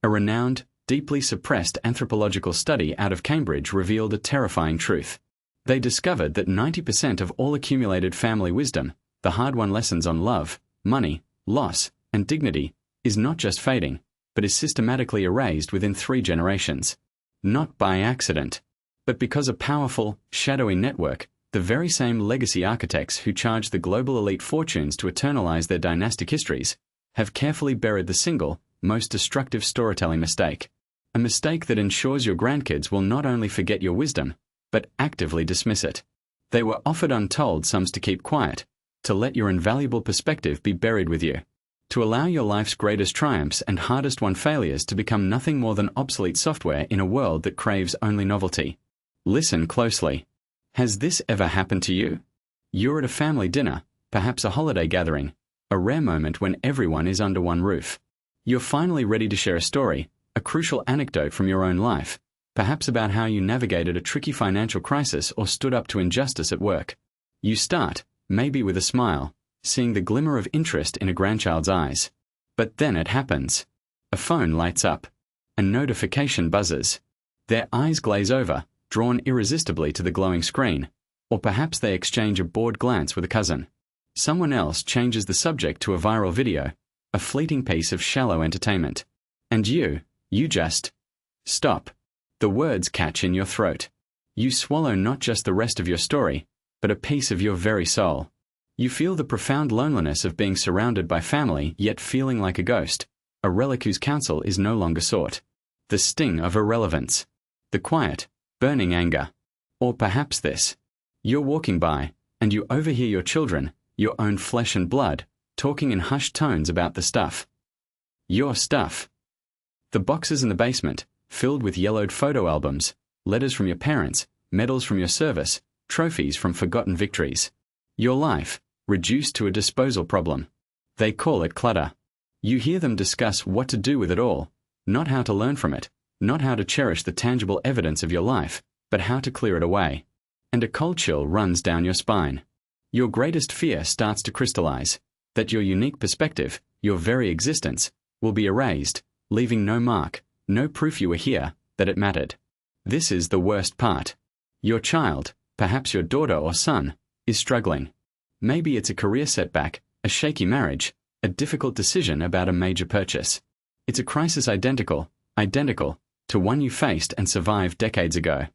A renowned, deeply suppressed anthropological study out of Cambridge revealed a terrifying truth. They discovered that 90% of all accumulated family wisdom, the hard-won lessons on love, money, loss, and dignity, is not just fading, but is systematically erased within 3 generations. Not by accident, but because a powerful, shadowy network, the very same legacy architects who charge the global elite fortunes to eternalize their dynastic histories, have carefully buried the single, most destructive storytelling mistake. A mistake that ensures your grandkids will not only forget your wisdom, but actively dismiss it. They were offered untold sums to keep quiet, to let your invaluable perspective be buried with you, to allow your life's greatest triumphs and hardest-won failures to become nothing more than obsolete software in a world that craves only novelty. Listen closely. Has this ever happened to you? You're at a family dinner, perhaps a holiday gathering, a rare moment when everyone is under one roof. You're finally ready to share a story, a crucial anecdote from your own life, perhaps about how you navigated a tricky financial crisis or stood up to injustice at work. You start, maybe with a smile, seeing the glimmer of interest in a grandchild's eyes. But then it happens. A phone lights up. A notification buzzes. Their eyes glaze over, drawn irresistibly to the glowing screen, or perhaps they exchange a bored glance with a cousin. Someone else changes the subject to a viral video, a fleeting piece of shallow entertainment. And you just stop. The words catch in your throat. You swallow not just the rest of your story, but a piece of your very soul. You feel the profound loneliness of being surrounded by family yet feeling like a ghost, a relic whose counsel is no longer sought. The sting of irrelevance. The quiet, burning anger. Or perhaps this. You're walking by, and you overhear your children, your own flesh and blood, talking in hushed tones about the stuff. Your stuff. The boxes in the basement, filled with yellowed photo albums, letters from your parents, medals from your service, trophies from forgotten victories. Your life, reduced to a disposal problem. They call it clutter. You hear them discuss what to do with it all, not how to learn from it, not how to cherish the tangible evidence of your life, but how to clear it away. And a cold chill runs down your spine. Your greatest fear starts to crystallize, that your unique perspective, your very existence, will be erased, leaving no mark, no proof you were here, that it mattered. This is the worst part. Your child, perhaps your daughter or son, is struggling. Maybe it's a career setback, a shaky marriage, a difficult decision about a major purchase. It's a crisis identical to one you faced and survived decades ago.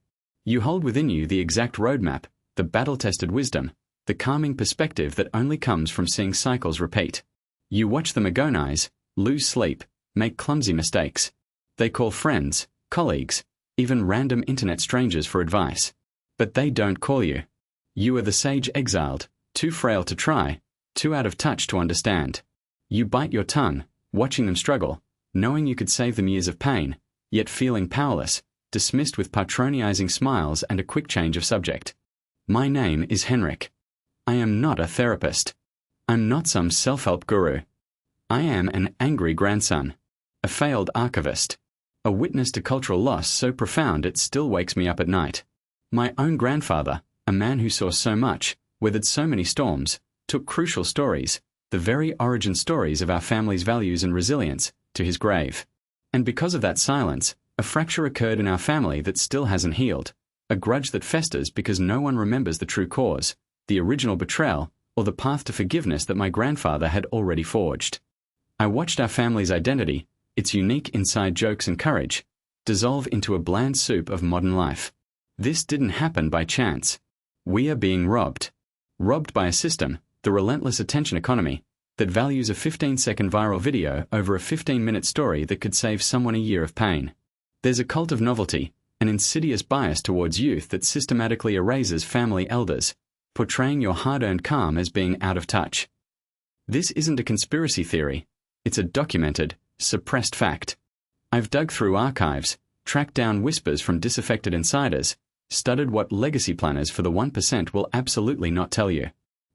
You hold within you the exact roadmap, the battle-tested wisdom, the calming perspective that only comes from seeing cycles repeat. You watch them agonize, lose sleep, make clumsy mistakes. They call friends, colleagues, even random internet strangers for advice. But they don't call you. You are the sage exiled, too frail to try, too out of touch to understand. You bite your tongue, watching them struggle, knowing you could save them years of pain, yet feeling powerless, dismissed with patronizing smiles and a quick change of subject. My name is Henrik. I am not a therapist. I'm not some self-help guru. I am an angry grandson, a failed archivist, a witness to cultural loss so profound it still wakes me up at night. My own grandfather, a man who saw so much, weathered so many storms, took crucial stories, the very origin stories of our family's values and resilience, to his grave. And because of that silence, a fracture occurred in our family that still hasn't healed, a grudge that festers because no one remembers the true cause, the original betrayal, or the path to forgiveness that my grandfather had already forged. I watched our family's identity, its unique inside jokes and courage, dissolve into a bland soup of modern life. This didn't happen by chance. We are being robbed. Robbed by a system, the relentless attention economy, that values a 15-second viral video over a 15-minute story that could save someone a year of pain. There's a cult of novelty, an insidious bias towards youth that systematically erases family elders, portraying your hard-earned calm as being out of touch. This isn't a conspiracy theory. It's a documented, suppressed fact. I've dug through archives, tracked down whispers from disaffected insiders, studied what legacy planners for the 1% will absolutely not tell you.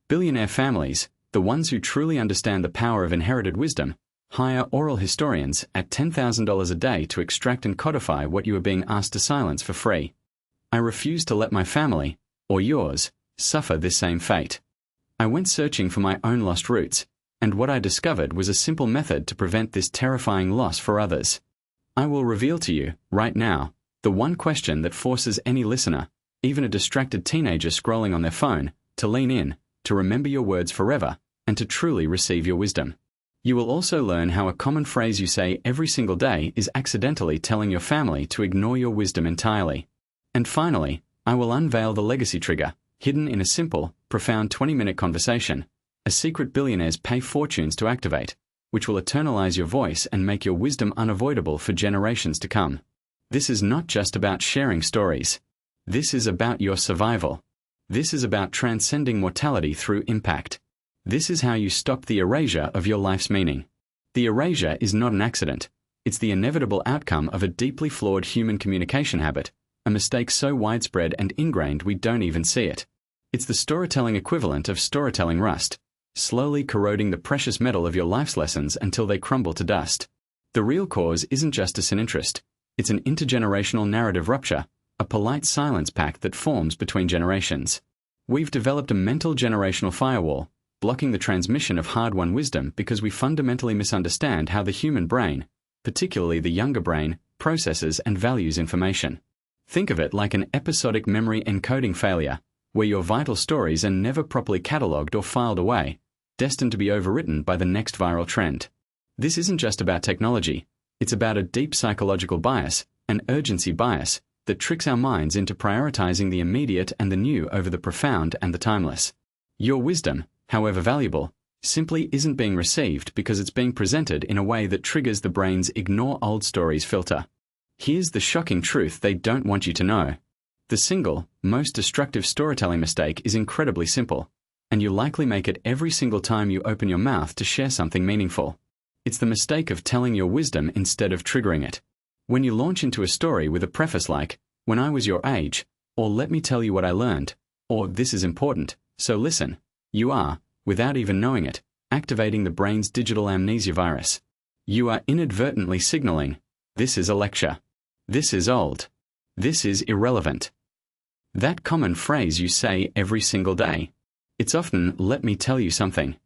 Billionaire families, the ones who truly understand the power of inherited wisdom, hire oral historians at $10,000 a day to extract and codify what you are being asked to silence for free. I refuse to let my family, or yours, suffer this same fate. I went searching for my own lost roots, and what I discovered was a simple method to prevent this terrifying loss for others. I will reveal to you, right now, the one question that forces any listener, even a distracted teenager scrolling on their phone, to lean in, to remember your words forever, and to truly receive your wisdom. You will also learn how a common phrase you say every single day is accidentally telling your family to ignore your wisdom entirely. And finally, I will unveil the legacy trigger, hidden in a simple, profound 20-minute conversation, a secret billionaires pay fortunes to activate, which will eternalize your voice and make your wisdom unavoidable for generations to come. This is not just about sharing stories. This is about your survival. This is about transcending mortality through impact. This is how you stop the erasure of your life's meaning. The erasure is not an accident. It's the inevitable outcome of a deeply flawed human communication habit, a mistake so widespread and ingrained we don't even see it. It's the storytelling equivalent of storytelling rust, slowly corroding the precious metal of your life's lessons until they crumble to dust. The real cause isn't just disinterest. It's an intergenerational narrative rupture, a polite silence pact that forms between generations. We've developed a mental generational firewall, blocking the transmission of hard-won wisdom because we fundamentally misunderstand how the human brain, particularly the younger brain, processes and values information. Think of it like an episodic memory encoding failure, where your vital stories are never properly catalogued or filed away, destined to be overwritten by the next viral trend. This isn't just about technology. It's about a deep psychological bias, an urgency bias, that tricks our minds into prioritizing the immediate and the new over the profound and the timeless. Your wisdom, however valuable, simply isn't being received because it's being presented in a way that triggers the brain's ignore old stories filter. Here's the shocking truth they don't want you to know. The single, most destructive storytelling mistake is incredibly simple, and you likely make it every single time you open your mouth to share something meaningful. It's the mistake of telling your wisdom instead of triggering it. When you launch into a story with a preface like, "When I was your age," or "Let me tell you what I learned," or "This is important, so listen," you are, without even knowing it, activating the brain's digital amnesia virus. You are inadvertently signaling, "This is a lecture. This is old. This is irrelevant." That common phrase you say every single day. It's often, "Let me tell you something."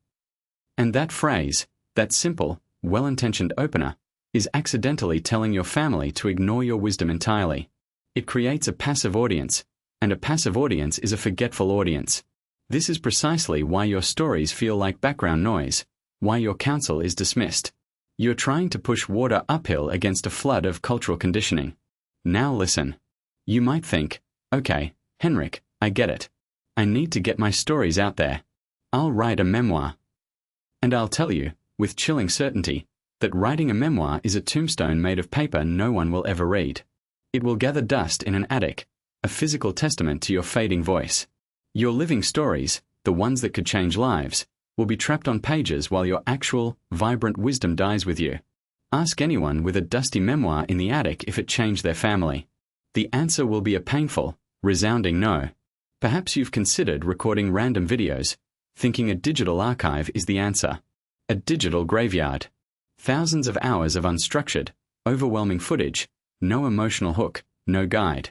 And that phrase, that simple, well-intentioned opener, is accidentally telling your family to ignore your wisdom entirely. It creates a passive audience, and a passive audience is a forgetful audience. This is precisely why your stories feel like background noise, why your counsel is dismissed. You're trying to push water uphill against a flood of cultural conditioning. Now listen. You might think, "Okay, Henrik, I get it. I need to get my stories out there. I'll write a memoir." And I'll tell you, with chilling certainty, that writing a memoir is a tombstone made of paper no one will ever read. It will gather dust in an attic, a physical testament to your fading voice. Your living stories, the ones that could change lives, will be trapped on pages while your actual, vibrant wisdom dies with you. Ask anyone with a dusty memoir in the attic if it changed their family. The answer will be a painful, resounding no. Perhaps you've considered recording random videos, thinking a digital archive is the answer. A digital graveyard. Thousands of hours of unstructured, overwhelming footage, no emotional hook, no guide.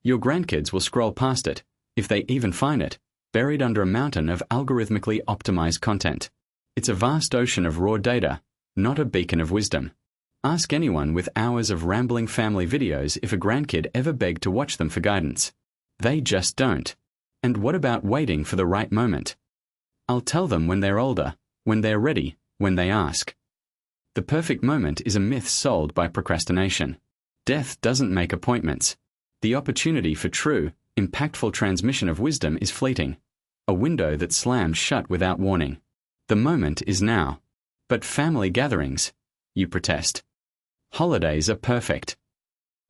Your grandkids will scroll past it, if they even find it, buried under a mountain of algorithmically optimized content. It's a vast ocean of raw data, not a beacon of wisdom. Ask anyone with hours of rambling family videos if a grandkid ever begged to watch them for guidance. They just don't. And what about waiting for the right moment? I'll tell them when they're older, when they're ready, when they ask. The perfect moment is a myth sold by procrastination. Death doesn't make appointments. The opportunity for true, impactful transmission of wisdom is fleeting, a window that slams shut without warning. The moment is now. But family gatherings, you protest. Holidays are perfect.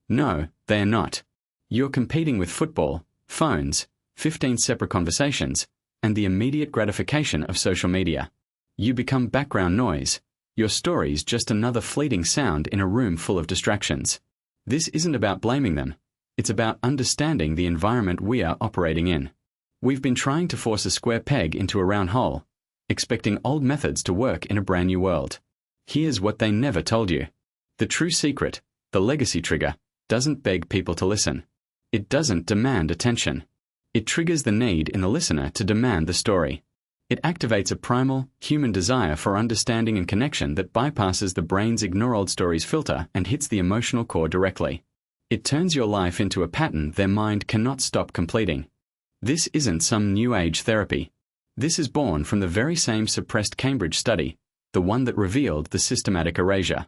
No, they are not. You're competing with football, phones, 15 separate conversations, and the immediate gratification of social media. You become background noise. Your story's just another fleeting sound in a room full of distractions. This isn't about blaming them. It's about understanding the environment we are operating in. We've been trying to force a square peg into a round hole, expecting old methods to work in a brand new world. Here's what they never told you. The true secret, the legacy trigger, doesn't beg people to listen. It doesn't demand attention. It triggers the need in the listener to demand the story. It activates a primal, human desire for understanding and connection that bypasses the brain's ignore old stories filter and hits the emotional core directly. It turns your life into a pattern their mind cannot stop completing. This isn't some new age therapy. This is born from the very same suppressed Cambridge study, the one that revealed the systematic erasure.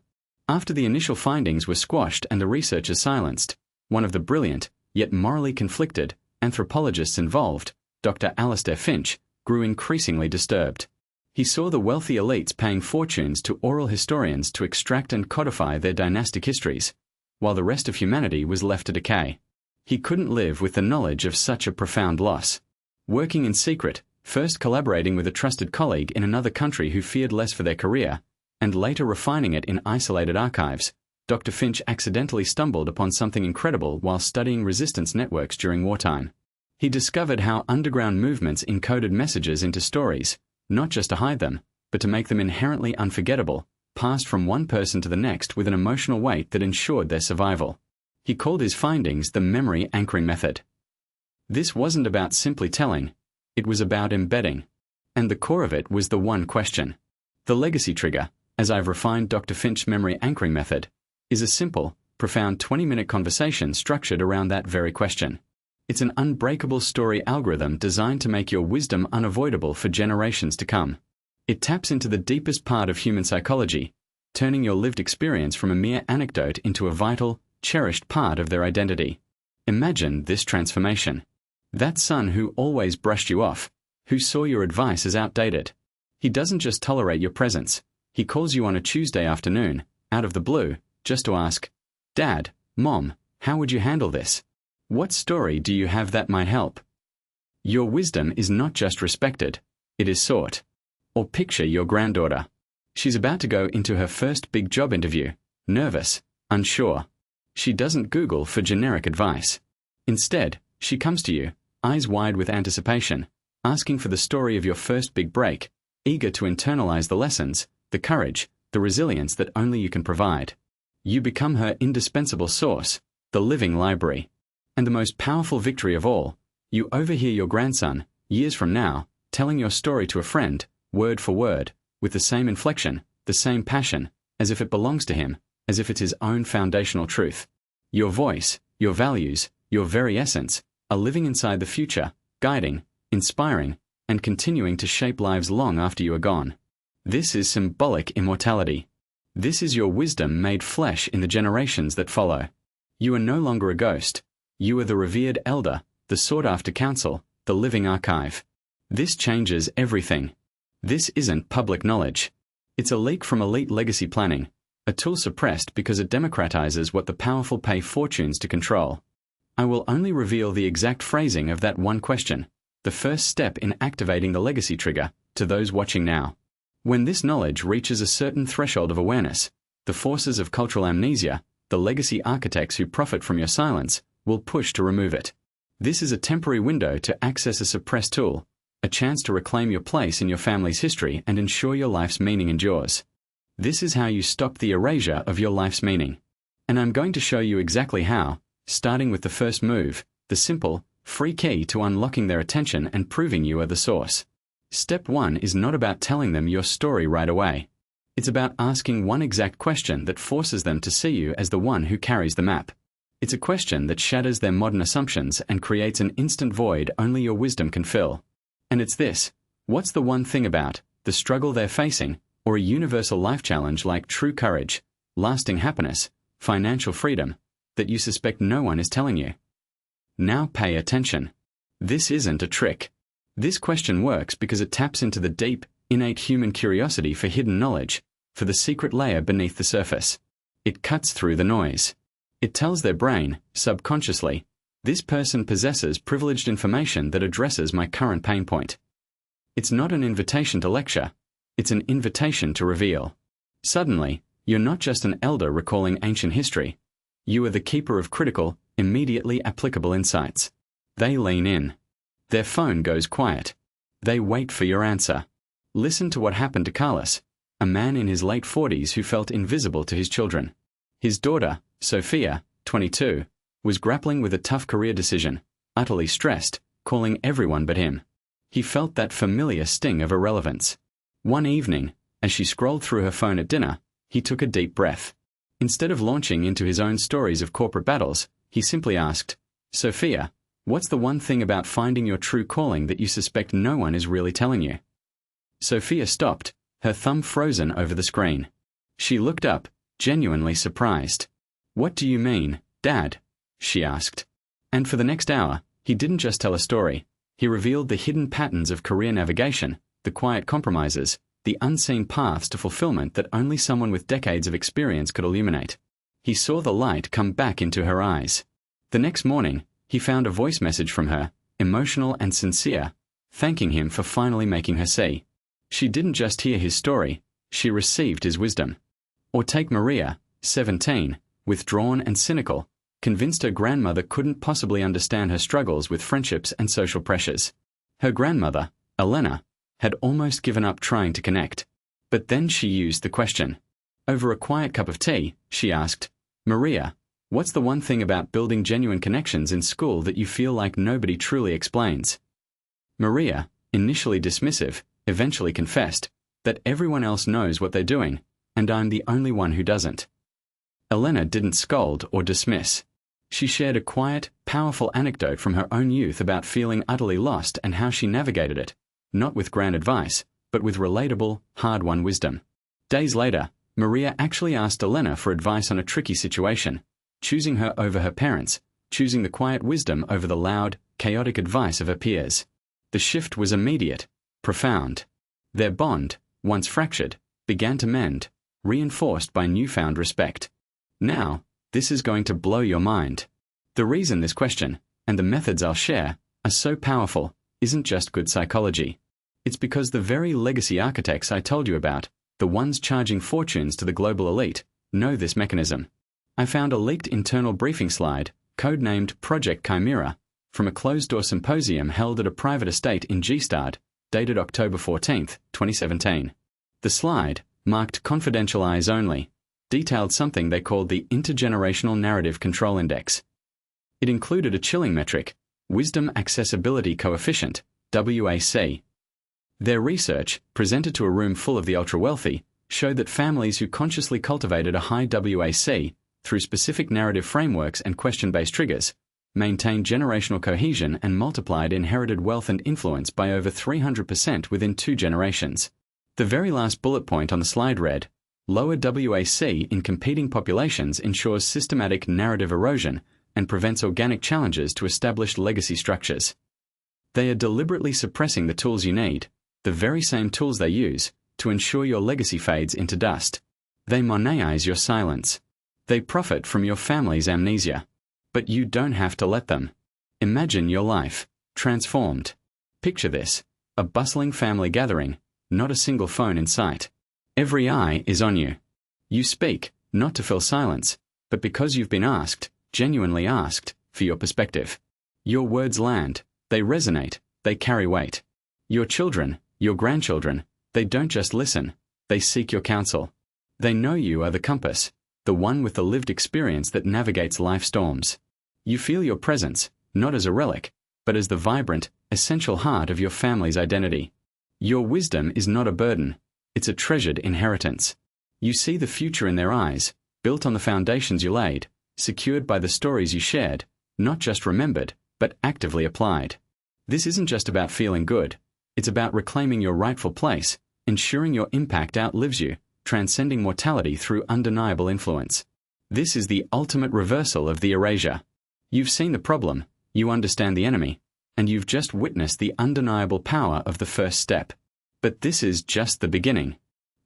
After the initial findings were squashed and the researchers silenced, one of the brilliant, yet morally conflicted, anthropologists involved, Dr. Alistair Finch, grew increasingly disturbed. He saw the wealthy elites paying fortunes to oral historians to extract and codify their dynastic histories, while the rest of humanity was left to decay. He couldn't live with the knowledge of such a profound loss. Working in secret, first collaborating with a trusted colleague in another country who feared less for their career, and later refining it in isolated archives, Dr. Finch accidentally stumbled upon something incredible while studying resistance networks during wartime. He discovered how underground movements encoded messages into stories, not just to hide them, but to make them inherently unforgettable, passed from one person to the next with an emotional weight that ensured their survival. He called his findings the memory anchoring method. This wasn't about simply telling, it was about embedding. And the core of it was the one question. The legacy trigger, as I've refined Dr. Finch's memory anchoring method, is a simple, profound 20-minute conversation structured around that very question. It's an unbreakable story algorithm designed to make your wisdom unavoidable for generations to come. It taps into the deepest part of human psychology, turning your lived experience from a mere anecdote into a vital, cherished part of their identity. Imagine this transformation. That son who always brushed you off, who saw your advice as outdated. He doesn't just tolerate your presence. He calls you on a Tuesday afternoon, out of the blue, just to ask, "Dad, Mom, how would you handle this? What story do you have that might help?" Your wisdom is not just respected, it is sought. Or picture your granddaughter. She's about to go into her first big job interview, nervous, unsure. She doesn't Google for generic advice. Instead, she comes to you, eyes wide with anticipation, asking for the story of your first big break, eager to internalize the lessons, the courage, the resilience that only you can provide. You become her indispensable source, the living library. And the most powerful victory of all, you overhear your grandson, years from now, telling your story to a friend, word for word, with the same inflection, the same passion, as if it belongs to him, as if it's his own foundational truth. Your voice, your values, your very essence, are living inside the future, guiding, inspiring, and continuing to shape lives long after you are gone. This is symbolic immortality. This is your wisdom made flesh in the generations that follow. You are no longer a ghost. You are the revered elder, the sought-after counsel, the living archive. This changes everything. This isn't public knowledge. It's a leak from elite legacy planning, a tool suppressed because it democratizes what the powerful pay fortunes to control. I will only reveal the exact phrasing of that one question, the first step in activating the legacy trigger, to those watching now. When this knowledge reaches a certain threshold of awareness, the forces of cultural amnesia, the legacy architects who profit from your silence, will push to remove it. This is a temporary window to access a suppressed tool, a chance to reclaim your place in your family's history and ensure your life's meaning endures. This is how you stop the erasure of your life's meaning. And I'm going to show you exactly how, starting with the first move, the simple, free key to unlocking their attention and proving you are the source. Step 1 is not about telling them your story right away. It's about asking one exact question that forces them to see you as the one who carries the map. It's a question that shatters their modern assumptions and creates an instant void only your wisdom can fill. And it's this: what's the one thing about the struggle they're facing, or a universal life challenge like true courage, lasting happiness, financial freedom, that you suspect no one is telling you? Now pay attention. This isn't a trick. This question works because it taps into the deep, innate human curiosity for hidden knowledge, for the secret layer beneath the surface. It cuts through the noise. It tells their brain, subconsciously, this person possesses privileged information that addresses my current pain point. It's not an invitation to lecture. It's an invitation to reveal. Suddenly, you're not just an elder recalling ancient history. You are the keeper of critical, immediately applicable insights. They lean in. Their phone goes quiet. They wait for your answer. Listen to what happened to Carlos, a man in his late 40s who felt invisible to his children. His daughter, Sophia, 22, was grappling with a tough career decision, utterly stressed, calling everyone but him. He felt that familiar sting of irrelevance. One evening, as she scrolled through her phone at dinner, he took a deep breath. Instead of launching into his own stories of corporate battles, he simply asked, "Sophia, what's the one thing about finding your true calling that you suspect no one is really telling you?" Sophia stopped, her thumb frozen over the screen. She looked up, genuinely surprised. "What do you mean, Dad?" she asked. And for the next hour, he didn't just tell a story. He revealed the hidden patterns of career navigation, the quiet compromises, the unseen paths to fulfillment that only someone with decades of experience could illuminate. He saw the light come back into her eyes. The next morning, he found a voice message from her, emotional and sincere, thanking him for finally making her see. She didn't just hear his story, she received his wisdom. Or take Maria, 17, withdrawn and cynical, convinced her grandmother couldn't possibly understand her struggles with friendships and social pressures. Her grandmother, Elena, had almost given up trying to connect. But then she used the question. Over a quiet cup of tea, she asked, "Maria, what's the one thing about building genuine connections in school that you feel like nobody truly explains?" Maria, initially dismissive, eventually confessed that everyone else knows what they're doing, and I'm the only one who doesn't. Elena didn't scold or dismiss. She shared a quiet, powerful anecdote from her own youth about feeling utterly lost and how she navigated it, not with grand advice, but with relatable, hard-won wisdom. Days later, Maria actually asked Elena for advice on a tricky situation, choosing her over her parents, choosing the quiet wisdom over the loud, chaotic advice of her peers. The shift was immediate, profound. Their bond, once fractured, began to mend, reinforced by newfound respect. Now, this is going to blow your mind. The reason this question, and the methods I'll share, are so powerful, isn't just good psychology. It's because the very legacy architects I told you about, the ones charging fortunes to the global elite, know this mechanism. I found a leaked internal briefing slide, codenamed Project Chimera, from a closed-door symposium held at a private estate in Gstaad, dated October 14, 2017. The slide, marked confidential eyes only, detailed something they called the Intergenerational Narrative Control Index. It included a chilling metric, Wisdom Accessibility Coefficient, WAC. Their research, presented to a room full of the ultra-wealthy, showed that families who consciously cultivated a high WAC, through specific narrative frameworks and question-based triggers, maintained generational cohesion and multiplied inherited wealth and influence by over 300% within 2 generations. The very last bullet point on the slide read, "Lower WAC in competing populations ensures systematic narrative erosion and prevents organic challenges to established legacy structures." They are deliberately suppressing the tools you need, the very same tools they use, to ensure your legacy fades into dust. They monetize your silence. They profit from your family's amnesia. But you don't have to let them. Imagine your life, transformed. Picture this, a bustling family gathering, not a single phone in sight. Every eye is on you. You speak, not to fill silence, but because you've been asked, genuinely asked, for your perspective. Your words land, they resonate, they carry weight. Your children, your grandchildren, they don't just listen, they seek your counsel. They know you are the compass, the one with the lived experience that navigates life's storms. You feel your presence, not as a relic, but as the vibrant, essential heart of your family's identity. Your wisdom is not a burden, it's a treasured inheritance. You see the future in their eyes, built on the foundations you laid, secured by the stories you shared, not just remembered, but actively applied. This isn't just about feeling good, it's about reclaiming your rightful place, ensuring your impact outlives you, transcending mortality through undeniable influence. This is the ultimate reversal of the erasure. You've seen the problem, you understand the enemy, and you've just witnessed the undeniable power of the first step. But this is just the beginning.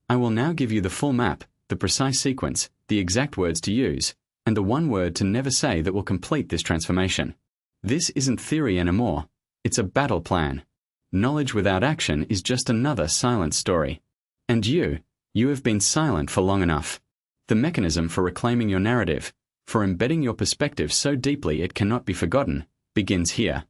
I will now give you the full map, the precise sequence, the exact words to use, and the one word to never say that will complete this transformation. This isn't theory anymore, it's a battle plan. Knowledge without action is just another silent story. And you have been silent for long enough. The mechanism for reclaiming your narrative, for embedding your perspective so deeply it cannot be forgotten, begins here.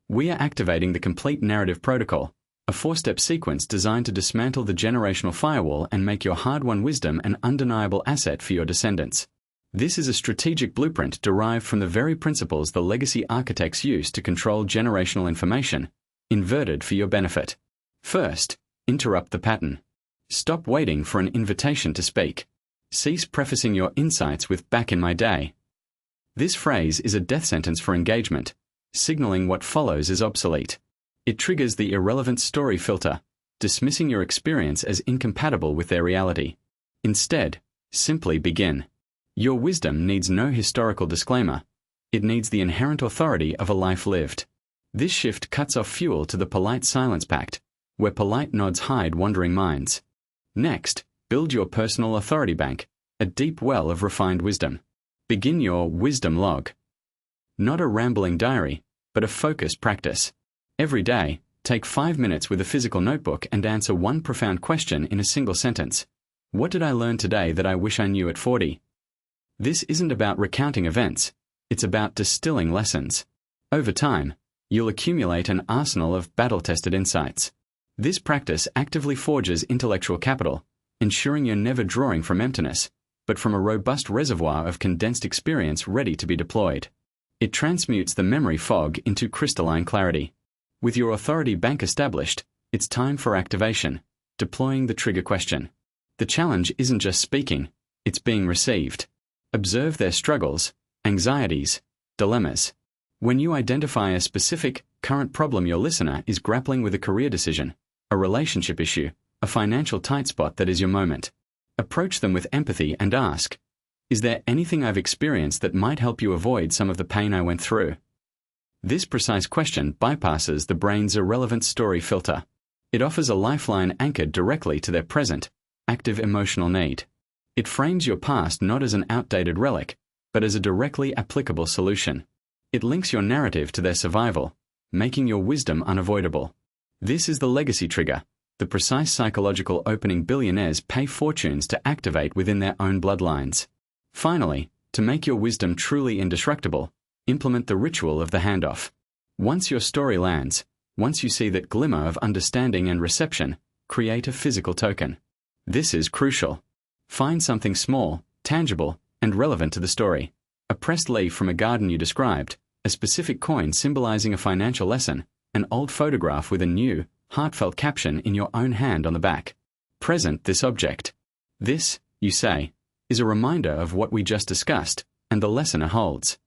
We are activating the complete narrative protocol, a 4-step sequence designed to dismantle the generational firewall and make your hard-won wisdom an undeniable asset for your descendants. This is a strategic blueprint derived from the very principles the legacy architects used to control generational information, inverted for your benefit. First, interrupt the pattern. Stop waiting for an invitation to speak. Cease prefacing your insights with "back in my day." This phrase is a death sentence for engagement, signaling what follows is obsolete. It triggers the irrelevant story filter, dismissing your experience as incompatible with their reality. Instead, simply begin. Your wisdom needs no historical disclaimer. It needs the inherent authority of a life lived. This shift cuts off fuel to the polite silence pact, where polite nods hide wandering minds. Next, build your personal authority bank, a deep well of refined wisdom. Begin your wisdom log. Not a rambling diary, but a focused practice. Every day, take 5 minutes with a physical notebook and answer one profound question in a single sentence. What did I learn today that I wish I knew at 40? This isn't about recounting events, it's about distilling lessons. Over time, you'll accumulate an arsenal of battle-tested insights. This practice actively forges intellectual capital, ensuring you're never drawing from emptiness, but from a robust reservoir of condensed experience ready to be deployed. It transmutes the memory fog into crystalline clarity. With your authority bank established, it's time for activation, deploying the trigger question. The challenge isn't just speaking, it's being received. Observe their struggles, anxieties, dilemmas. When you identify a specific, current problem your listener is grappling with, a career decision, a relationship issue, a financial tight spot that is your moment, approach them with empathy and ask, "Is there anything I've experienced that might help you avoid some of the pain I went through?" This precise question bypasses the brain's irrelevant story filter. It offers a lifeline anchored directly to their present, active emotional need. It frames your past not as an outdated relic, but as a directly applicable solution. It links your narrative to their survival, making your wisdom unavoidable. This is the legacy trigger, the precise psychological opening billionaires pay fortunes to activate within their own bloodlines. Finally, to make your wisdom truly indestructible, implement the ritual of the handoff. Once your story lands, once you see that glimmer of understanding and reception, create a physical token. This is crucial. Find something small, tangible, and relevant to the story. A pressed leaf from a garden you described, a specific coin symbolizing a financial lesson, an old photograph with a new, heartfelt caption in your own hand on the back. Present this object. This, you say, is a reminder of what we just discussed and the lesson it holds.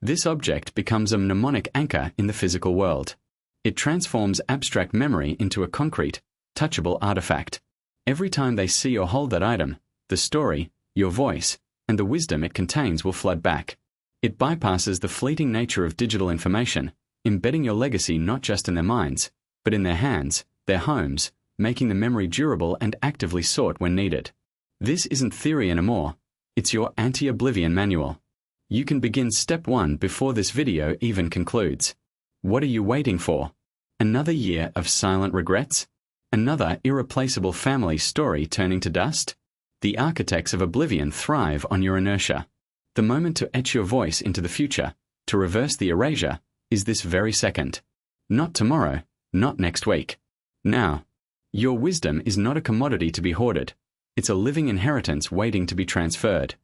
This object becomes a mnemonic anchor in the physical world. It transforms abstract memory into a concrete, touchable artifact. Every time they see or hold that item, the story, your voice, and the wisdom it contains will flood back. It bypasses the fleeting nature of digital information, embedding your legacy not just in their minds, but in their hands, their homes, making the memory durable and actively sought when needed. This isn't theory anymore, it's your anti-oblivion manual. You can begin step 1 before this video even concludes. What are you waiting for? Another year of silent regrets? Another irreplaceable family story turning to dust? The architects of oblivion thrive on your inertia. The moment to etch your voice into the future, to reverse the erasure, is this very second. Not tomorrow, not next week. Now. Your wisdom is not a commodity to be hoarded. It's a living inheritance waiting to be transferred.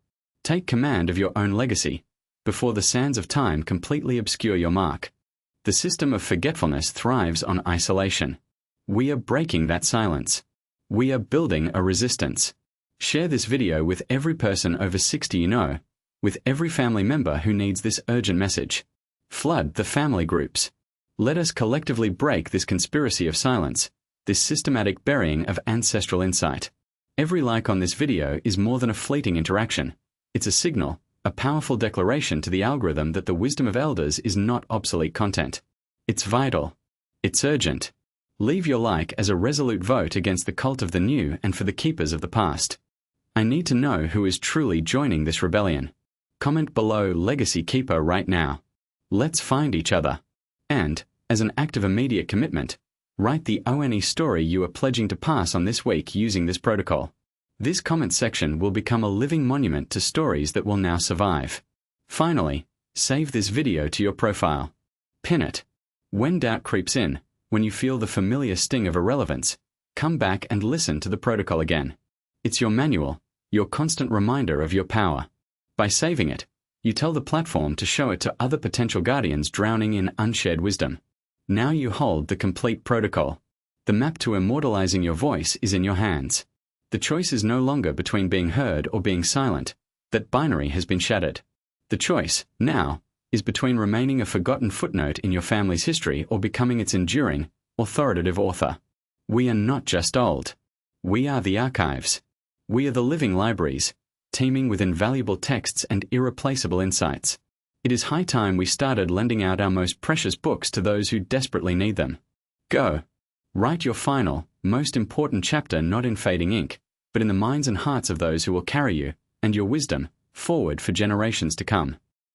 Take command of your own legacy, before the sands of time completely obscure your mark. The system of forgetfulness thrives on isolation. We are breaking that silence. We are building a resistance. Share this video with every person over 60 you know, with every family member who needs this urgent message. Flood the family groups. Let us collectively break this conspiracy of silence, this systematic burying of ancestral insight. Every like on this video is more than a fleeting interaction. It's a signal, a powerful declaration to the algorithm that the wisdom of elders is not obsolete content. It's vital. It's urgent. Leave your like as a resolute vote against the cult of the new and for the keepers of the past. I need to know who is truly joining this rebellion. Comment below Legacy Keeper right now. Let's find each other. And, as an act of immediate commitment, write the ONE story you are pledging to pass on this week using this protocol. This comment section will become a living monument to stories that will now survive. Finally, save this video to your profile. Pin it. When doubt creeps in, when you feel the familiar sting of irrelevance, come back and listen to the protocol again. It's your manual, your constant reminder of your power. By saving it, you tell the platform to show it to other potential guardians drowning in unshared wisdom. Now you hold the complete protocol. The map to immortalizing your voice is in your hands. The choice is no longer between being heard or being silent. That binary has been shattered. The choice, now, is between remaining a forgotten footnote in your family's history or becoming its enduring, authoritative author. We are not just old. We are the archives. We are the living libraries, teeming with invaluable texts and irreplaceable insights. It is high time we started lending out our most precious books to those who desperately need them. Go. Write your final, most important chapter not in fading ink, but in the minds and hearts of those who will carry you, and your wisdom, forward for generations to come.